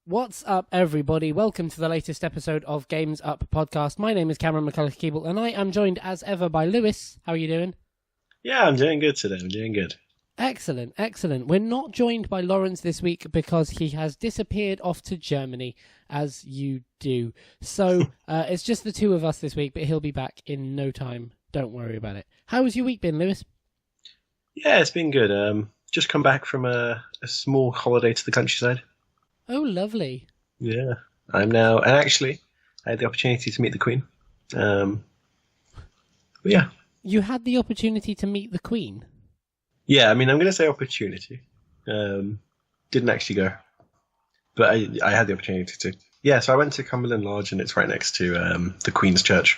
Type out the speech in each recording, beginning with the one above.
What's up, everybody? Welcome to the latest episode of Games Up podcast. My name is Cameron McCulloch-Keeble, and I am joined as ever by Lewis. How are you doing? Yeah, I'm doing good today. I'm doing good. Excellent, excellent. We're not joined by Lawrence this week because he has disappeared off to Germany, as you do. So it's just the two of us this week, but he'll be back in no time. Don't worry about it. How has your week been, Lewis? Yeah, it's been good. Just come back from a small holiday to the countryside. Oh, lovely. Yeah, I'm now, and actually, I had the opportunity to meet the Queen. But yeah. You had the opportunity to meet the Queen? Yeah, I mean, I'm going to say opportunity. Didn't actually go, but I had the opportunity to. Yeah, so I went to Cumberland Lodge, and it's right next to the Queen's Church.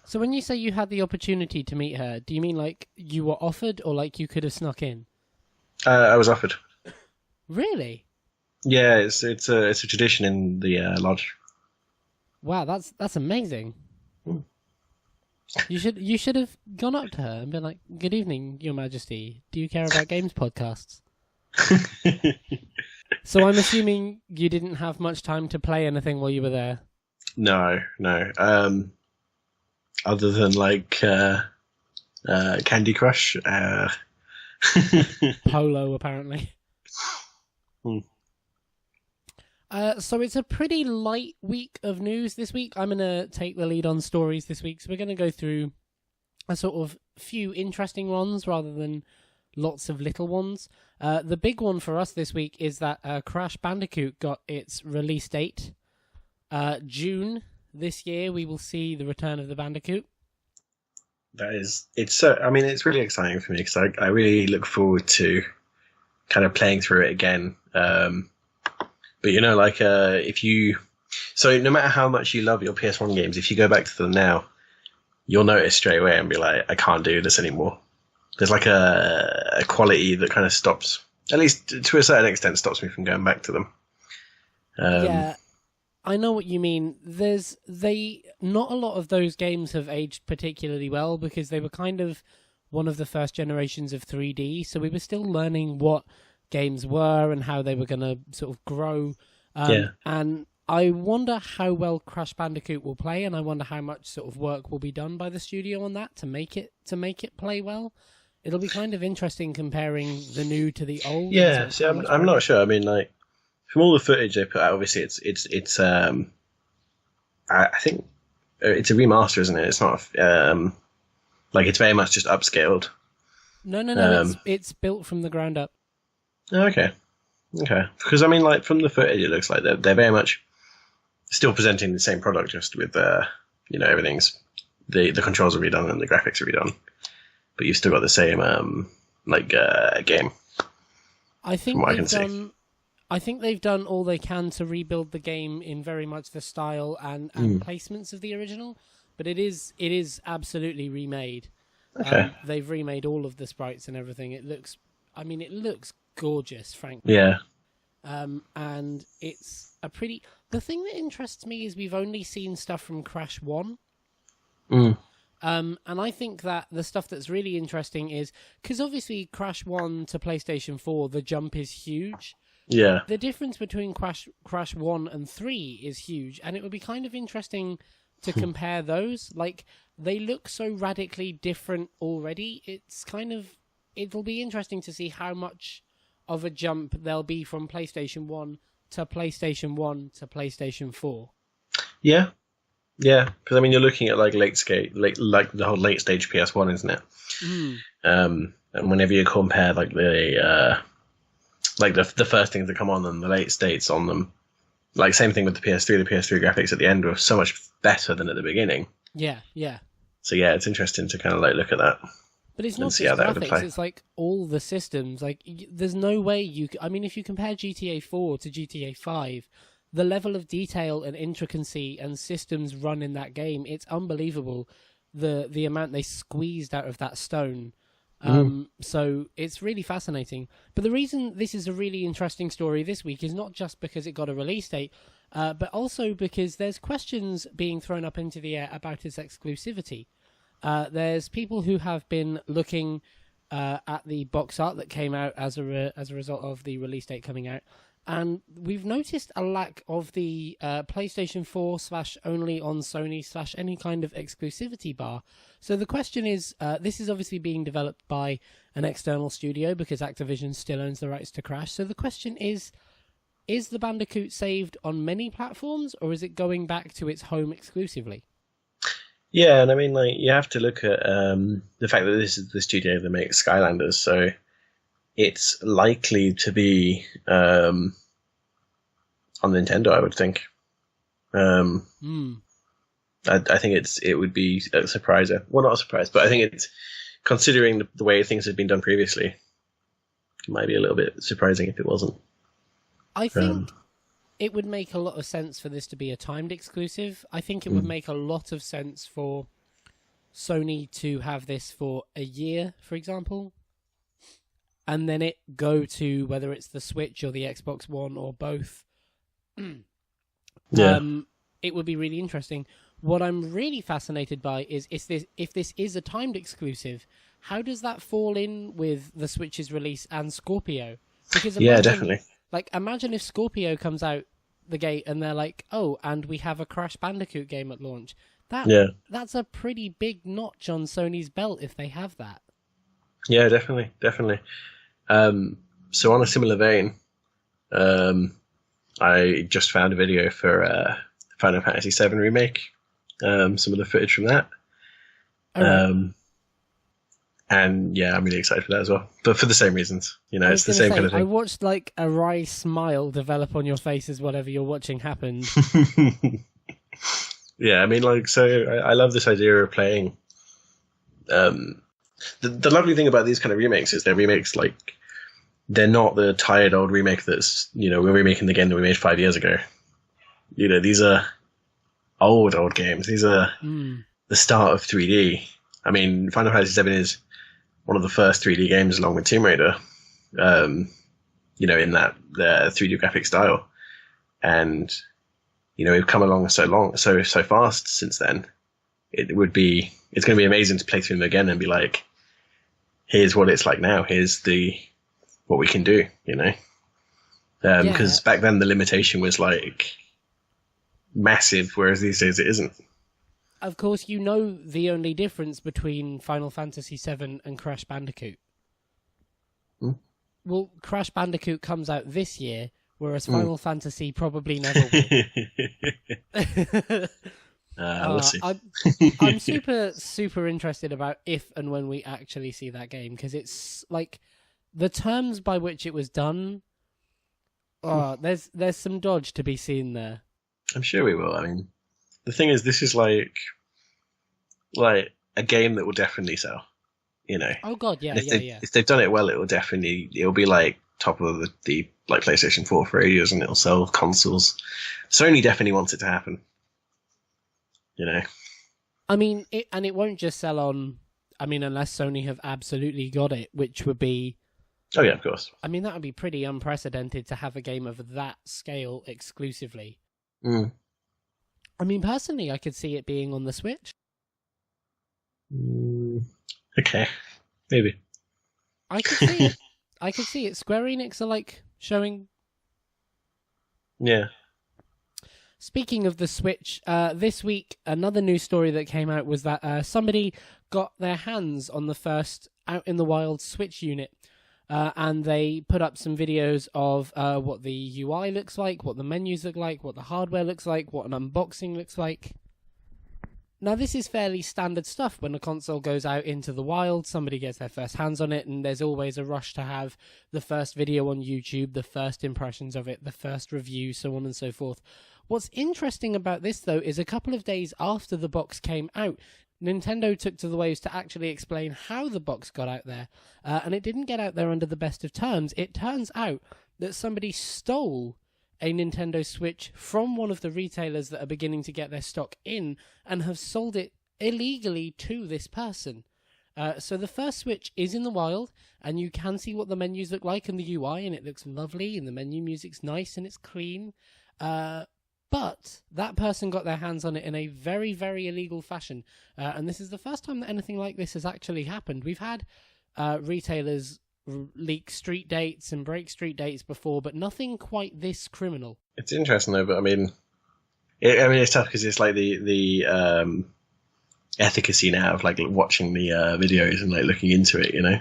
So when you say you had the opportunity to meet her, do you mean like you were offered or like you could have snuck in? I was offered. Really? Yeah, it's a tradition in the lodge. Wow, that's amazing. Mm. You should have gone up to her and been like, "Good evening, Your Majesty. Do you care about games podcasts?" So I'm assuming you didn't have much time to play anything while you were there. No. Other than like Candy Crush. Polo, apparently. Hmm. So it's a pretty light week of news this week. I'm going to take the lead on stories this week. So we're going to go through a sort of few interesting ones rather than lots of little ones. The big one for us this week is that Crash Bandicoot got its release date. June this year, we will see the return of the Bandicoot. It's really exciting for me because I really look forward to kind of playing through it again. But no matter how much you love your PS1 games, if you go back to them now, you'll notice straight away and be like, I can't do this anymore. There's like a quality that kind of stops, at least to a certain extent, stops me from going back to them. Yeah, I know what you mean. Not a lot of those games have aged particularly well because they were kind of one of the first generations of 3D, so we were still learning what games were and how they were going to sort of grow. And I wonder how well Crash Bandicoot will play, and I wonder how much sort of work will be done by the studio on that to make it play well. It'll be kind of interesting comparing the new to the old. Yeah, see, I'm not sure. I mean, like, from all the footage they put out, obviously it's I think it's a remaster, isn't it? It's not like it's very much just upscaled. No. It's built from the ground up. Okay. Because I mean, like, from the footage, it looks like they're very much still presenting the same product, just with everything's the controls are redone and the graphics are redone, but you've still got the same game. I think from what I can see. I think they've done all they can to rebuild the game in very much the style and placements of the original, but it is absolutely remade. Okay. They've remade all of the sprites and everything. It looks gorgeous, frankly. Yeah. And it's a pretty... The thing that interests me is we've only seen stuff from Crash 1. And I think that the stuff that's really interesting is... Because obviously Crash 1 to PlayStation 4, the jump is huge. Yeah. The difference between Crash 1 and 3 is huge, and it would be kind of interesting to compare those. Like, they look so radically different already. It'll be interesting to see how much of a jump there'll be from PlayStation 1 to PlayStation 1 to PlayStation 4. Yeah. Because I mean, you're looking at like like the whole late stage PS1, isn't it? And whenever you compare like the first things that come on them, the late states on them, like same thing with the PS3. The PS3 graphics at the end were so much better than at the beginning. Yeah. So yeah, it's interesting to kind of like look at that. But it's not just graphics, it's like all the systems. Like, there's no way if you compare GTA 4 to GTA 5, the level of detail and intricacy and systems run in that game, it's unbelievable, the amount they squeezed out of that stone. So it's really fascinating. But the reason this is a really interesting story this week is not just because it got a release date, but also because there's questions being thrown up into the air about its exclusivity. There's people who have been looking at the box art that came out as a result of the release date coming out, And we've noticed a lack of the PlayStation 4 / only on Sony / any kind of exclusivity bar. So the question is, this is obviously being developed by an external studio because Activision still owns the rights to Crash. So the question is the Bandicoot saved on many platforms, or is it going back to its home exclusively? Yeah, and I mean, like, you have to look at the fact that this is the studio that makes Skylanders, so it's likely to be on Nintendo, I would think. I think it would be a surprise. Well, not a surprise, but I think it's, considering the way things have been done previously, it might be a little bit surprising if it wasn't. I think it would make a lot of sense for this to be a timed exclusive. I think it would make a lot of sense for Sony to have this for a year, for example, and then it go to whether it's the Switch or the Xbox One or both. Yeah. It would be really interesting. What I'm really fascinated by is if this is a timed exclusive, how does that fall in with the Switch's release and Scorpio? Because Definitely. Like, imagine if Scorpio comes out the gate and they're like, oh, and we have a Crash Bandicoot game at launch. That's a pretty big notch on Sony's belt if they have that. Yeah, definitely. So on a similar vein, I just found a video for Final Fantasy VII Remake, some of the footage from that. And yeah, I'm really excited for that as well. But for the same reasons. It's the same kind of thing. I watched like a wry smile develop on your face as whatever you're watching happened. Yeah, I mean, like, so I love this idea of playing. The lovely thing about these kind of remakes is they're remakes, like, they're not the tired old remake that's, we're remaking the game that we made 5 years ago. These are old games. These are the start of 3D. I mean, Final Fantasy VII is one of the first 3D games along with Tomb Raider, in that the 3D graphic style. And, we've come along so fast since then. It's going to be amazing to play through them again and be like, here's what it's like now. Here's what we can do, because back then the limitation was like massive, whereas these days it isn't. Of course, the only difference between Final Fantasy VII and Crash Bandicoot. Well, Crash Bandicoot comes out this year, whereas Final Fantasy probably never will. Let's see. I'm super, super interested about if and when we actually see that game, because it's like the terms by which it was done. There's some dodge to be seen there. I'm sure we will. I mean, the thing is, this is like a game that will definitely sell. Oh God, yeah. If they've done it well, it'll be like top of the like PlayStation 4 for ages, and it'll sell consoles. Sony definitely wants it to happen. I mean, it won't just sell on. I mean, unless Sony have absolutely got it, which would be. Oh yeah, of course. I mean, that would be pretty unprecedented to have a game of that scale exclusively. I mean, personally, I could see it being on the Switch. Okay, maybe. I could see it. I could see it. Square Enix are like showing. Yeah. Speaking of the Switch, this week another news story that came out was that somebody got their hands on the first out in the wild Switch unit. And they put up some videos of what the UI looks like, what the menus look like, what the hardware looks like, what an unboxing looks like. Now, this is fairly standard stuff. When a console goes out into the wild, somebody gets their first hands on it, and there's always a rush to have the first video on YouTube, the first impressions of it, the first review, so on and so forth. What's interesting about this, though, is a couple of days after the box came out, Nintendo took to the waves to actually explain how the box got out there, and it didn't get out there under the best of terms. It turns out that somebody stole a Nintendo Switch from one of the retailers that are beginning to get their stock in and have sold it illegally to this person. So the first Switch is in the wild, and you can see what the menus look like and the UI, and it looks lovely, and the menu music's nice and it's clean. But that person got their hands on it in a very, very illegal fashion. And this is the first time that anything like this has actually happened. We've had retailers leak street dates and break street dates before, but nothing quite this criminal. It's interesting though, but I mean, it's tough because it's like the efficacy now of like watching the videos and like looking into it, you know.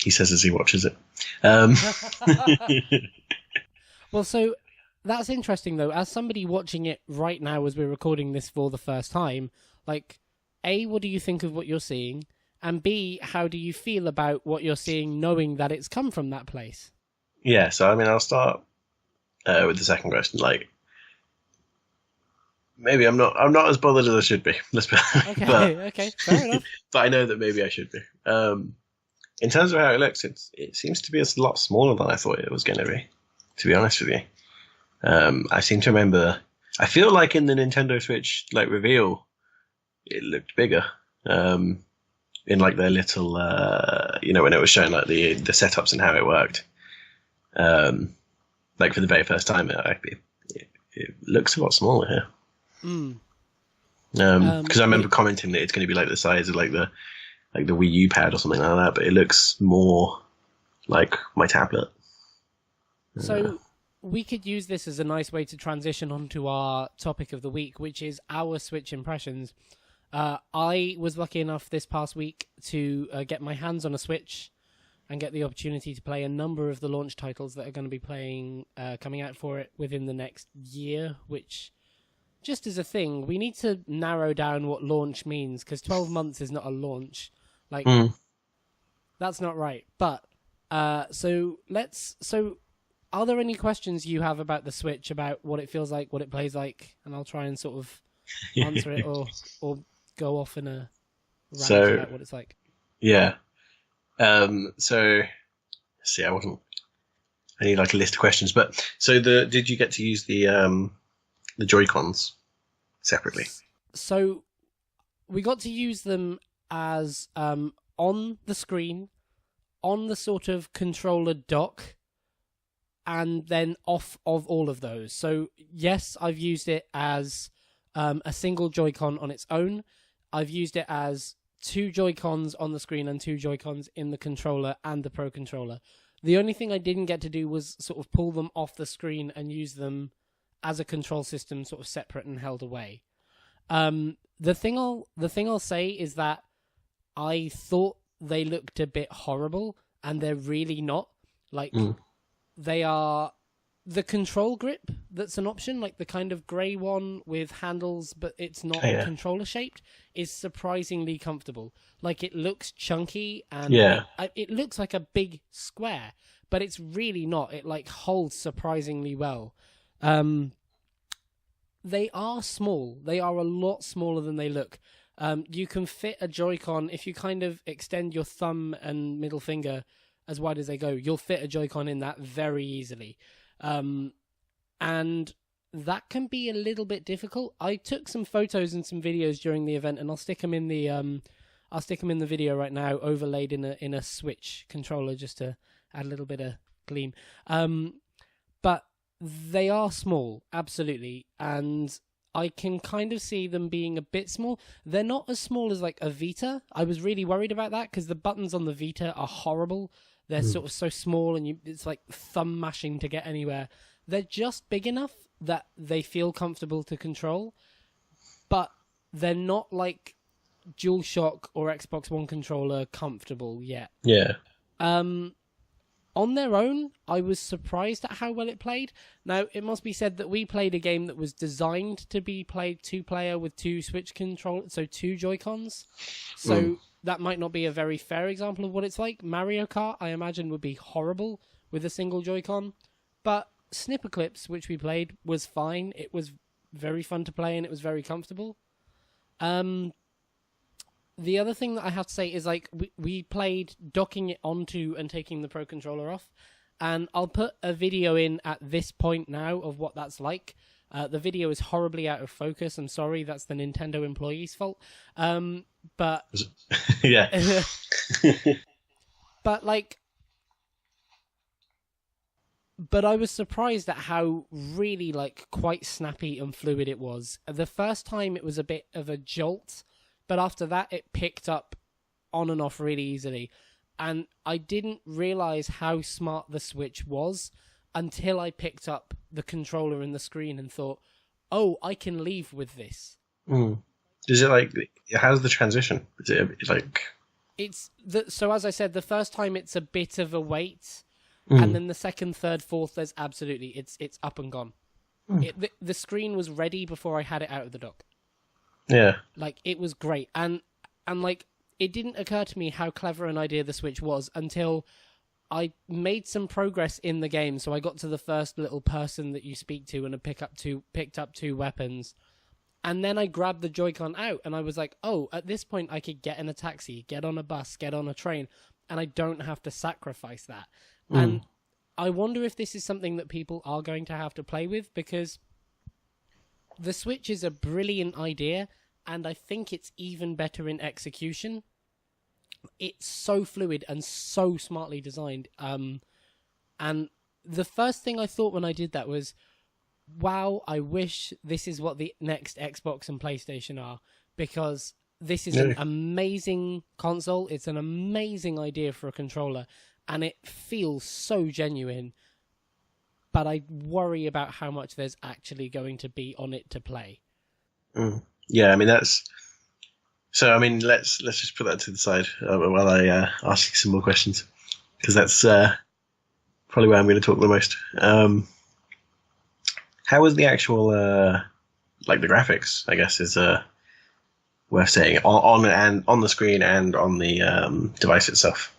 He says as he watches it. Well, so that's interesting though. As somebody watching it right now, as we're recording this for the first time, like, A, what do you think of what you're seeing? And B, how do you feel about what you're seeing, knowing that it's come from that place? Yeah, so I mean, I'll start with the second question. Like, maybe I'm not as bothered as I should be. Let's be okay, fair enough. But I know that maybe I should be. In terms of how it looks, it seems to be a lot smaller than I thought it was going to be. To be honest with you, I seem to remember. I feel like in the Nintendo Switch like reveal, it looked bigger. In like their little, when it was showing like the setups and how it worked. Like for the very first time, it looks a lot smaller here. Because I remember commenting that it's going to be like the size of like the Wii U pad or something like that, but it looks more like my tablet. So we could use this as a nice way to transition onto our topic of the week, which is our Switch impressions. I was lucky enough this past week to get my hands on a Switch and get the opportunity to play a number of the launch titles that are going to be coming out for it within the next year, which, just as a thing, we need to narrow down what launch means, because 12 months is not a launch. Like, that's not right. But, so are there any questions you have about the Switch, about what it feels like, what it plays like? And I'll try and sort of answer it or go off in a rant about what it's like. Yeah. So, see, I need like a list of questions, but so did you get to use the Joy-Cons separately? So we got to use them as on the screen, on the sort of controller dock, and then off of all of those. So yes, I've used it as a single Joy-Con on its own. I've used it as 2 Joy-Cons on the screen and 2 Joy-Cons in the controller and the Pro Controller. The only thing I didn't get to do was sort of pull them off the screen and use them as a control system, sort of separate and held away. The thing I'll say is that I thought they looked a bit horrible, and they're really not. Like, they are the control grip that's an option, like the kind of grey one with handles, but it's not controller shaped, is surprisingly comfortable. Like, it looks chunky and it looks like a big square, but it's really not. It like holds surprisingly well. They are small. They are a lot smaller than they look. You can fit a Joy-Con if you kind of extend your thumb and middle finger as wide as they go. You'll fit a Joy-Con in that very easily. And that can be a little bit difficult. I took some photos and some videos during the event, and I'll stick them in the video right now, overlaid in a Switch controller, just to add a little bit of gleam. But they are small, absolutely, and I can kind of see them being a bit small. They're not as small as like a Vita. I was really worried about that because the buttons on the Vita are horrible. They're sort of so small, and it's like thumb mashing to get anywhere. They're just big enough that they feel comfortable to control, but they're not like DualShock or Xbox One controller comfortable yet. Yeah. On their own, I was surprised at how well it played. Now, it must be said that we played a game that was designed to be played 2-player with 2 Switch controllers, so 2 Joy-Cons. So that might not be a very fair example of what it's like. Mario Kart, I imagine, would be horrible with a single Joy-Con. But Snipper Clips, which we played, was fine. It was very fun to play, and it was very comfortable. The other thing that I have to say is, like, we played docking it onto and taking the Pro Controller off, and I'll put a video in at this point now of what that's like. The video is horribly out of focus. I'm sorry, that's the Nintendo employee's fault. But yeah. But I was surprised at how really, like, quite snappy and fluid it was. The first time it was a bit of a jolt, but after that it picked up on and off really easily. And I didn't realize how smart the Switch was until I picked up the controller and the screen and thought, oh, I can leave with this. Is it like, how's the transition? Is it like... So as I said, the first time it's a bit of a wait, and then the second, third, fourth, there's absolutely, it's up and gone. The screen was ready before I had it out of the dock. Yeah. Like, it was great. And like, it didn't occur to me how clever an idea the Switch was until I made some progress in the game. So I got to the first little person that you speak to and picked up two weapons. And then I grabbed the Joy-Con out and I was like, oh, at this point I could get in a taxi, get on a bus, get on a train, and I don't have to sacrifice that. And I wonder if this is something that people are going to have to play with, because the Switch is a brilliant idea, and I think it's even better in execution. It's so fluid and so smartly designed. And the first thing I thought when I did that was, wow, I wish this is what the next Xbox and PlayStation are, because this is an amazing console. It's an amazing idea for a controller, and it feels so genuine. But I worry about how much there's actually going to be on it to play. Yeah, I mean, that's... So, I mean, let's just put that to the side while I ask you some more questions, because that's probably where I'm going to talk the most. How was the actual, like the graphics, I guess, is worth saying, on the screen and on the device itself?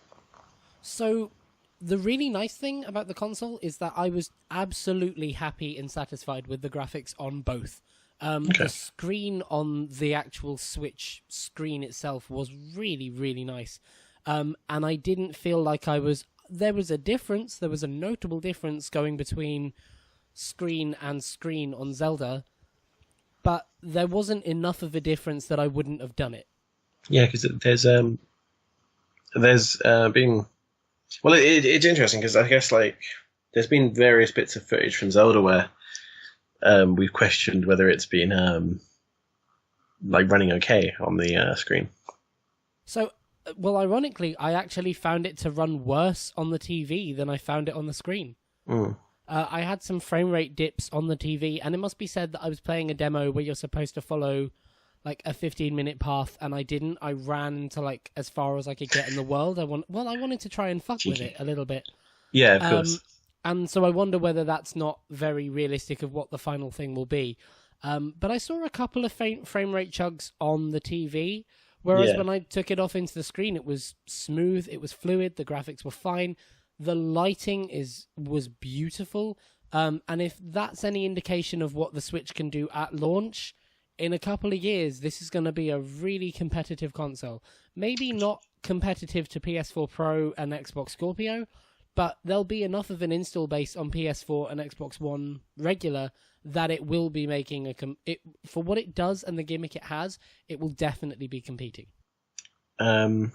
So, the really nice thing about the console is that I was absolutely happy and satisfied with the graphics on both. The screen on the actual Switch screen itself was really, really nice. And I didn't feel like there was a difference, there was a notable difference going between screen and screen on Zelda, but there wasn't enough of a difference that I wouldn't have done it. Yeah, because there's been... Well, it's interesting, because I guess, like, there's been various bits of footage from Zelda where we've questioned whether it's been like running okay on the screen. So, well, ironically, I actually found it to run worse on the TV than I found it on the screen. I had some frame rate dips on the TV, and it must be said that I was playing a demo where you're supposed to follow like a 15-minute path, and I didn't. I ran into like as far as I could get in the world. I wanted to try and fuck with it a little bit. Yeah, of course. And so I wonder whether that's not very realistic of what the final thing will be. But I saw a couple of frame rate chugs on the TV, whereas when I took it off into the screen, it was smooth, it was fluid, the graphics were fine, the lighting was beautiful. And if that's any indication of what the Switch can do at launch, in a couple of years, this is going to be a really competitive console. Maybe not competitive to PS4 Pro and Xbox Scorpio, but there'll be enough of an install base on PS4 and Xbox One regular that it will be making for what it does and the gimmick it has, it will definitely be competing. Do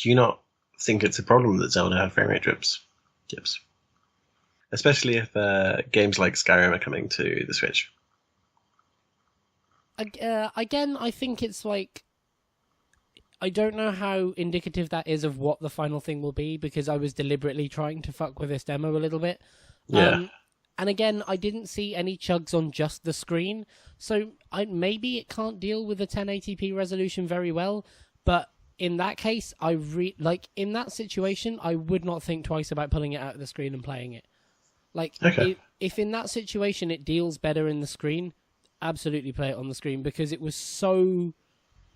you not think it's a problem that Zelda have frame rate dips? Especially if games like Skyrim are coming to the Switch. Again, I think it's like... I don't know how indicative that is of what the final thing will be, because I was deliberately trying to fuck with this demo a little bit. Yeah. And again, I didn't see any chugs on just the screen, so maybe it can't deal with the 1080p resolution very well, but in that case, in that situation, I would not think twice about pulling it out of the screen and playing it. Like, if in that situation it deals better in the screen, absolutely play it on the screen, because it was so...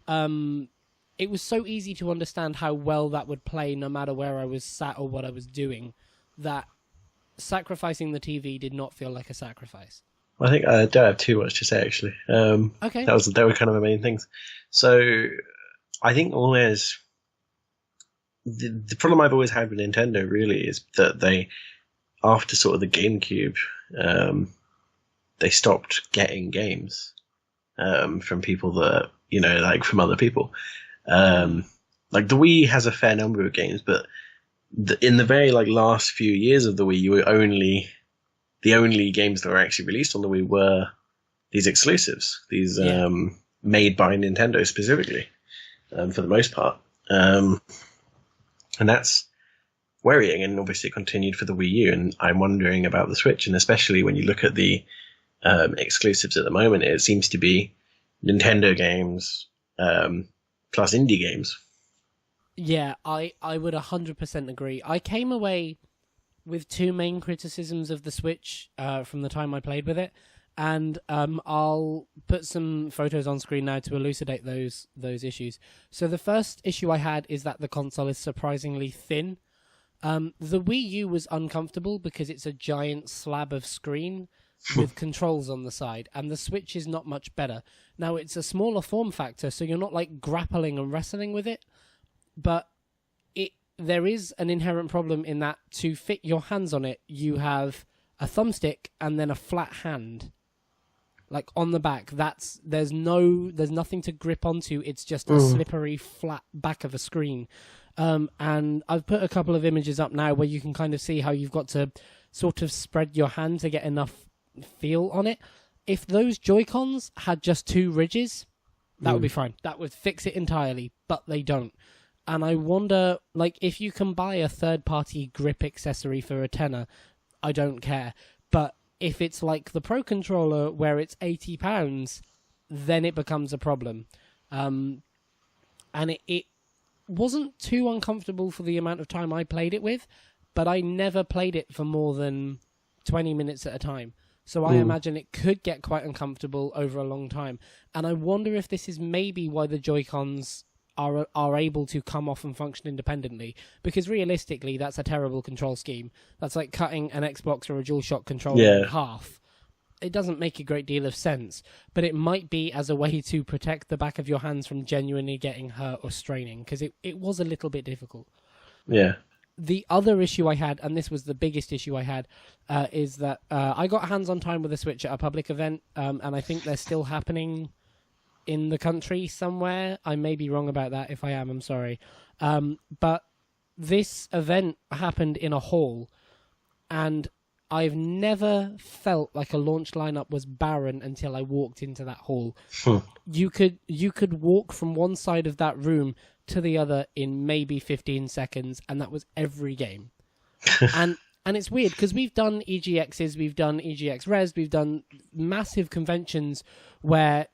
it was so easy to understand how well that would play no matter where I was sat or what I was doing, that sacrificing the TV did not feel like a sacrifice. Well, I think I don't have too much to say, actually. Okay. They were kind of the main things. So I think always... The problem I've always had with Nintendo, really, is that they, after sort of the GameCube, they stopped getting games from people that, like from other people. Like the Wii has a fair number of games, but in the very last few years of the Wii, the only games that were actually released on the Wii were these exclusives, these made by Nintendo specifically, for the most part. and that's worrying. And obviously, it continued for the Wii U. And I'm wondering about the Switch, and especially when you look at the exclusives at the moment, it seems to be Nintendo games plus indie games. Yeah, I would 100% agree. I came away with two main criticisms of the Switch from the time I played with it, and I'll put some photos on screen now to elucidate those issues. So the first issue I had is that the console is surprisingly thin. The Wii U was uncomfortable because it's a giant slab of screen with controls on the side, and the Switch is not much better. Now, it's a smaller form factor, so you're not like grappling and wrestling with it, but there is an inherent problem in that to fit your hands on it, you have a thumbstick and then a flat hand, like on the back. There's nothing to grip onto. It's just a slippery flat back of a screen. And I've put a couple of images up now where you can kind of see how you've got to sort of spread your hand to get enough feel on it. If those Joy-Cons had just two ridges, that would be fine. That would fix it entirely, but they don't. And I wonder, like, if you can buy a third-party grip accessory for a tenner, I don't care. But if it's like the Pro Controller where it's £80, then it becomes a problem. And it wasn't too uncomfortable for the amount of time I played it with, but I never played it for more than 20 minutes at a time. So I imagine it could get quite uncomfortable over a long time. And I wonder if this is maybe why the Joy-Cons are able to come off and function independently, because realistically that's a terrible control scheme. That's like cutting an Xbox or a DualShock controller in half. It doesn't make a great deal of sense, but it might be as a way to protect the back of your hands from genuinely getting hurt or straining, because it was a little bit difficult. Yeah. The other issue I had, and this was the biggest issue I had, is that I got hands-on time with a Switch at a public event, and I think they're still happening in the country somewhere. I may be wrong about that. If I am, I'm sorry. But this event happened in a hall, and I've never felt like a launch lineup was barren until I walked into that hall. You could walk from one side of that room to the other in maybe 15 seconds, and that was every game. And it's weird because we've done EGXs, we've done EGX Res, we've done massive conventions where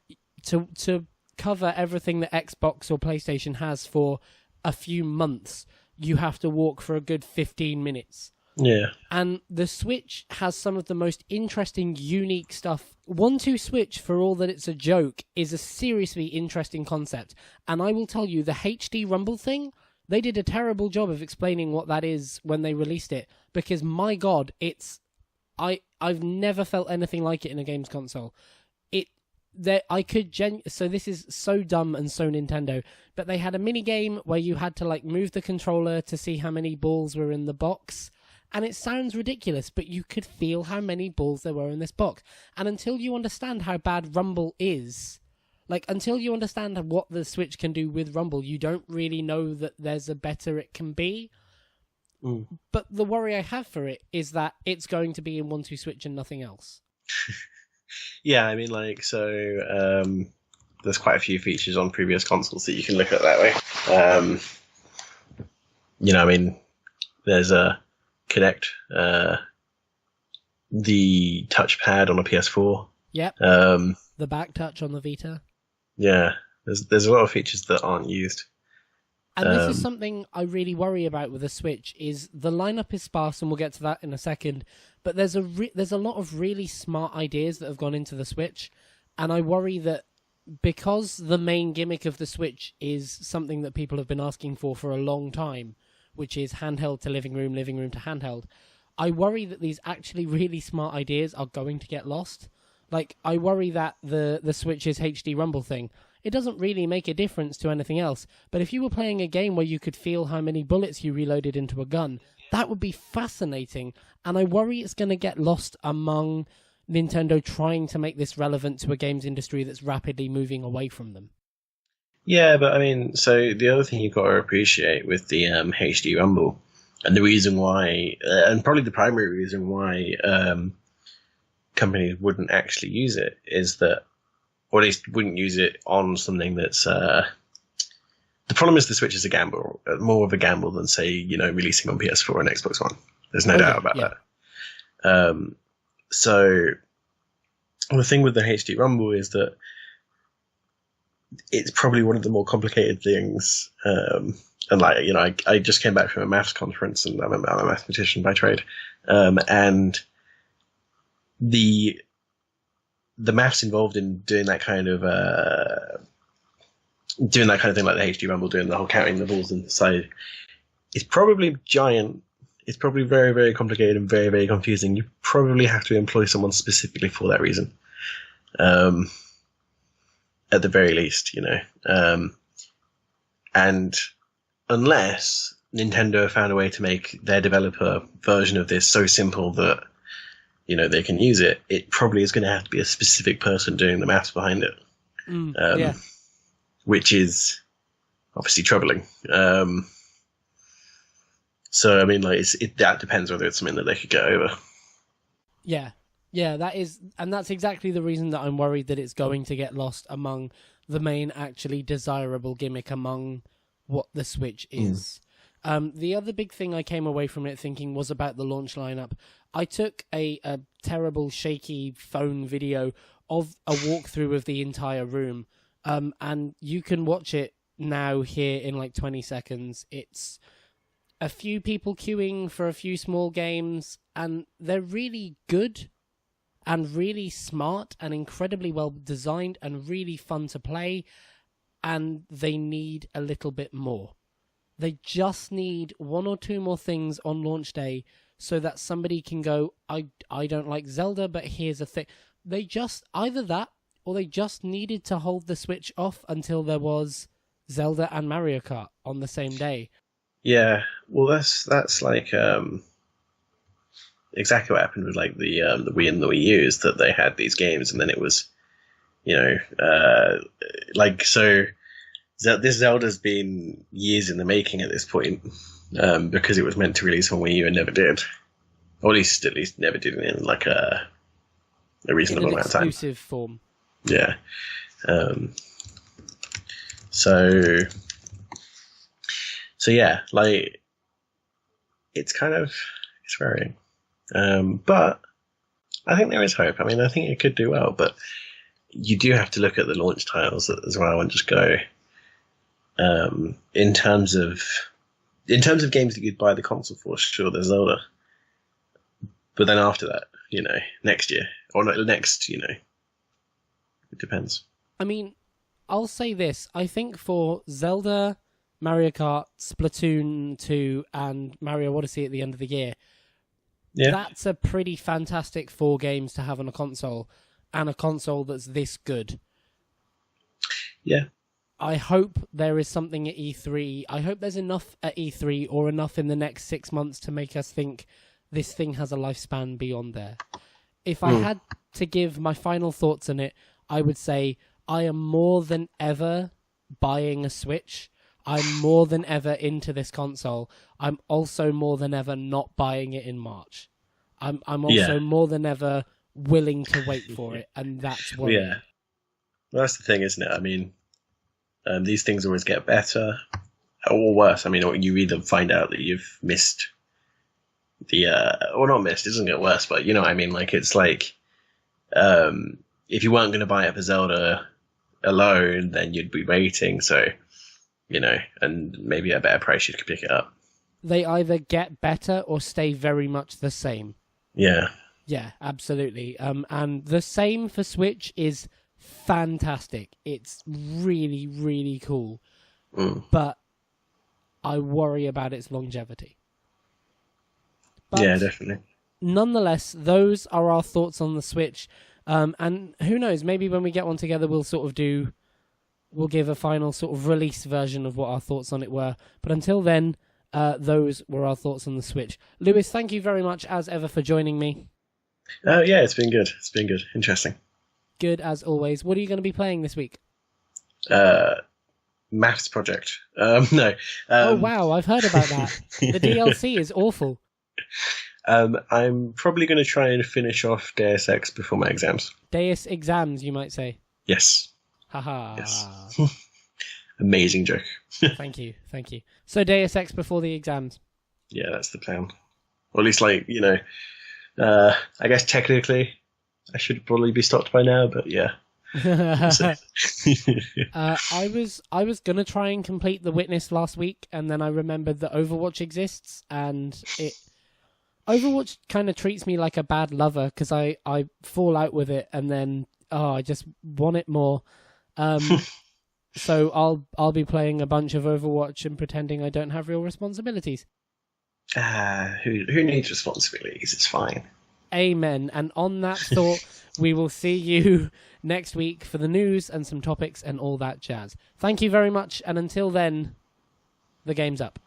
to cover everything that Xbox or PlayStation has for a few months, you have to walk for a good 15 minutes. Yeah. And the Switch has some of the most interesting, unique stuff. 1-2 Switch, for all that it's a joke, is a seriously interesting concept. And I will tell you, the HD Rumble thing, they did a terrible job of explaining what that is when they released it. Because, my God, I've never felt anything like it in a games console. So this is so dumb and so Nintendo, but they had a mini game where you had to like move the controller to see how many balls were in the box, and it sounds ridiculous, but you could feel how many balls there were in this box. And until you understand how bad Rumble is, like until you understand what the Switch can do with Rumble, you don't really know that there's a better it can be. But the worry I have for it is that it's going to be in 1-2 Switch and nothing else. Yeah, I mean, like, so there's quite a few features on previous consoles that you can look at that way. I mean, there's a Kinect, the touchpad on a PS4. Yep. The back touch on the Vita. Yeah, there's a lot of features that aren't used. And this is something I really worry about with the Switch, is the lineup is sparse, and we'll get to that in a second, but there's a lot of really smart ideas that have gone into the Switch, and I worry that because the main gimmick of the Switch is something that people have been asking for a long time, which is handheld to living room to handheld, I worry that these actually really smart ideas are going to get lost. Like, I worry that the Switch's HD Rumble thing, it doesn't really make a difference to anything else. But if you were playing a game where you could feel how many bullets you reloaded into a gun, that would be fascinating. And I worry it's going to get lost among Nintendo trying to make this relevant to a games industry that's rapidly moving away from them. Yeah, but I mean, so the other thing you've got to appreciate with the HD Rumble, and the reason why, and probably the primary reason why companies wouldn't actually use it, is that, or at least wouldn't use it on something that's the problem is the Switch is a gamble, more of a gamble than, say, releasing on PS4 and Xbox One. There's no doubt about that. So the thing with the HD Rumble is that it's probably one of the more complicated things. And I just came back from a maths conference, and I'm a mathematician by trade. And the maths involved in doing that kind of thing, like the HD Rumble, doing the whole counting the balls inside, is probably giant. It's probably very, very complicated and very, very confusing. You probably have to employ someone specifically for that reason. At the very least, and unless Nintendo found a way to make their developer version of this so simple that, they can use it, it probably is going to have to be a specific person doing the maths behind it. Which is obviously troubling. So, I mean, that depends whether it's something that they could get over. Yeah, that's exactly the reason that I'm worried that it's going to get lost among the main actually desirable gimmick among what the Switch is. The other big thing I came away from it thinking was about the launch lineup. I took a terrible shaky phone video of a walkthrough of the entire room, and you can watch it now here in like 20 seconds. It's a few people queuing for a few small games, and they're really good and really smart and incredibly well designed and really fun to play, and they need a little bit more. They just need one or two more things on launch day so that somebody can go, I don't like Zelda, but here's a thing. They just, either that, or they just needed to hold the Switch off until there was Zelda and Mario Kart on the same day. Yeah, well, that's like exactly what happened with like the Wii and the Wii U, is that they had these games, and then it was, this Zelda's been years in the making at this point, because it was meant to release on Wii U and never did, or at least never did in like a reasonable amount of time. Exclusive form. Yeah. So yeah, like it's worrying. But I think there is hope. I mean, I think it could do well, but you do have to look at the launch titles as well and just go, in terms of games that you'd buy the console for, sure, there's Zelda. But then after that, next year or next, it depends. I mean, I'll say this. I think for Zelda, Mario Kart, Splatoon 2, and Mario Odyssey at the end of the year, that's a pretty fantastic 4 games to have on a console, and a console that's this good. Yeah. I hope there is something at E3. I hope there's enough at E3 or enough in the next 6 months to make us think this thing has a lifespan beyond there. If I had to give my final thoughts on it, I would say I am more than ever buying a Switch. I'm more than ever into this console. I'm also more than ever not buying it in March. I'm also more than ever willing to wait for it, and that's what. Yeah, well, that's the thing, isn't it? I mean, these things always get better or worse. I mean, or you either find out that you've missed or not missed. It doesn't get worse, but I mean, like it's like, if you weren't going to buy it for Zelda alone, then you'd be waiting. So. And maybe at a better price you could pick it up. They either get better or stay very much the same. Yeah. Yeah, absolutely. And the same for Switch is fantastic. It's really, really cool. But I worry about its longevity. But yeah, definitely. Nonetheless, those are our thoughts on the Switch. And who knows, maybe when we get one together we'll give a final sort of release version of what our thoughts on it were. But until then, those were our thoughts on the Switch. Lewis, thank you very much, as ever, for joining me. Yeah, it's been good. It's been good. Interesting. Good, as always. What are you going to be playing this week? Maths Project. No. Oh, wow, I've heard about that. The DLC is awful. I'm probably going to try and finish off Deus Ex before my exams. Deus exams, you might say. Yes. Haha. Yes. amazing joke. Thank you. So Deus Ex before the exams. Yeah, that's the plan. Or at least, like, I guess technically I should probably be stopped by now, but yeah. I was gonna try and complete The Witness last week, and then I remembered that Overwatch exists, and Overwatch kind of treats me like a bad lover because I fall out with it, and then I just want it more. So I'll be playing a bunch of Overwatch and pretending I don't have real responsibilities. Who needs responsibilities? It's fine. Amen. And on that thought, we will see you next week for the news and some topics and all that jazz. Thank you very much, and until then, the game's up.